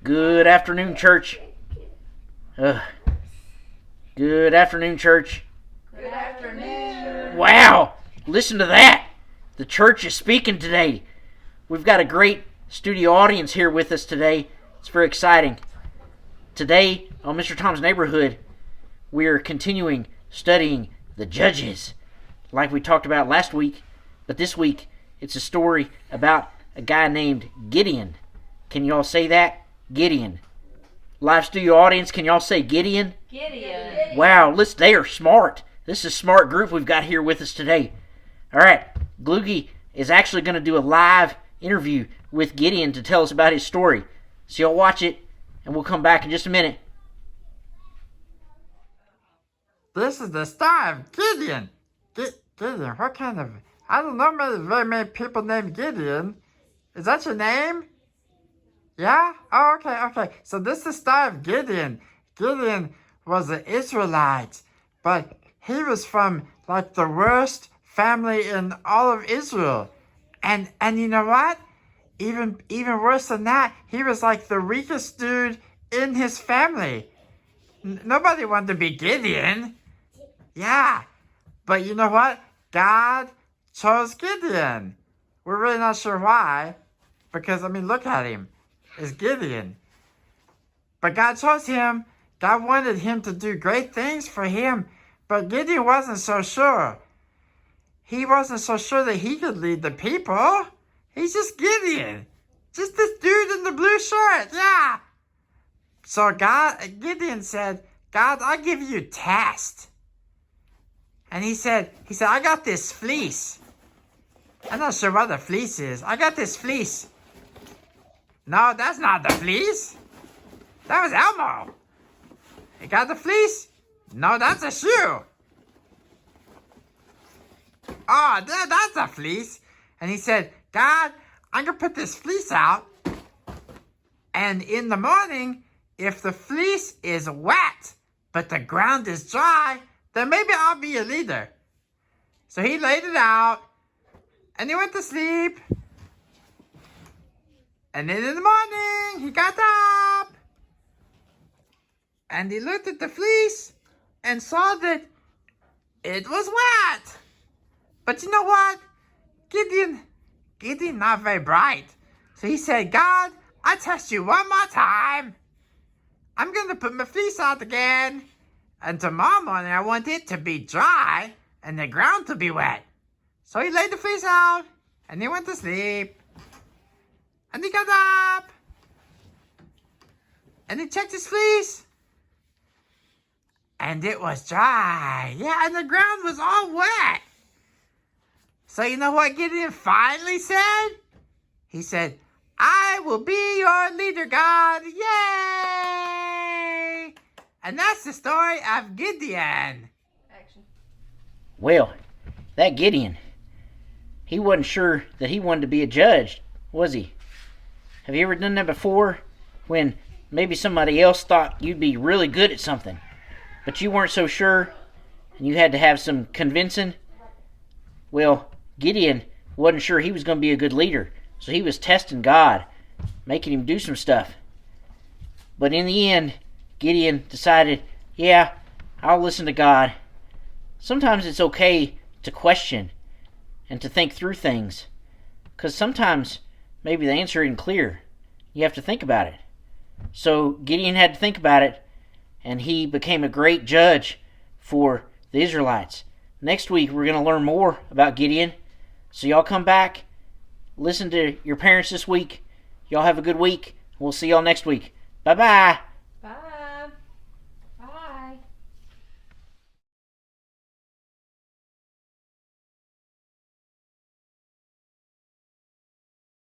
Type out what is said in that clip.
Good afternoon, church. Good afternoon, church. Good afternoon. Wow, listen to that. The church is speaking today. We've got a great studio audience here with us today. It's very exciting. Today, on Mr. Tom's Neighborhood, we're continuing studying the Judges, like we talked about last week. But this week, it's a story about a guy named Gideon. Can y'all say that? Gideon. Live studio audience, can y'all say Gideon? Gideon. Wow, listen, they are smart. This is a smart group we've got here with us today. All right, Gloogie is actually going to do a live interview with Gideon to tell us about his story. So y'all watch it, and we'll come back in just a minute. This is the star of Gideon. Gideon, what kind of... I don't know very many people named Gideon. Is that your name? Yeah? Oh, okay. So this is the star of Gideon. Gideon was an Israelite, but he was from, like, the worst family in all of Israel. And you know what? Even worse than that, he was, like, the weakest dude in his family. Nobody wanted to be Gideon. Yeah. But you know what? God chose Gideon. We're really not sure why. Because, look at him. It's Gideon. But God chose him. God wanted him to do great things for him. But Gideon wasn't so sure. He wasn't so sure that he could lead the people. He's just Gideon. Just this dude in the blue shirt. Yeah. So Gideon said, God, I give you a test. And he said, I got this fleece. I'm not sure what the fleece is. I got this fleece. No, that's not the fleece. That was Elmo. You got the fleece? No, that's a shoe. Oh, that's a fleece. And he said, God, I'm going to put this fleece out. And in the morning, if the fleece is wet, but the ground is dry, then maybe I'll be a leader. So he laid it out, and he went to sleep. And then in the morning, he got up, and he looked at the fleece, and saw that it was wet. But you know what? Gideon not very bright. So he said, God, I test you one more time. I'm going to put my fleece out again. And tomorrow morning, I want it to be dry and the ground to be wet. So he laid the fleece out, and he went to sleep. And he got up, and he checked his fleece. And it was dry. Yeah, and the ground was all wet. So you know what Gideon finally said? He said, I will be your leader, God. Yay! And that's the story of Gideon. Action. Well, that Gideon, he wasn't sure that he wanted to be a judge, was he? Have you ever done that before? When maybe somebody else thought you'd be really good at something, but you weren't so sure, and you had to have some convincing? Well, Gideon wasn't sure he was going to be a good leader, so he was testing God, making him do some stuff. But in the end, Gideon decided, yeah, I'll listen to God. Sometimes it's okay to question and to think through things, because sometimes maybe the answer isn't clear. You have to think about it. So Gideon had to think about it, and he became a great judge for the Israelites. Next week, we're going to learn more about Gideon. So y'all come back, listen to your parents this week. Y'all have a good week. We'll see y'all next week. Bye-bye.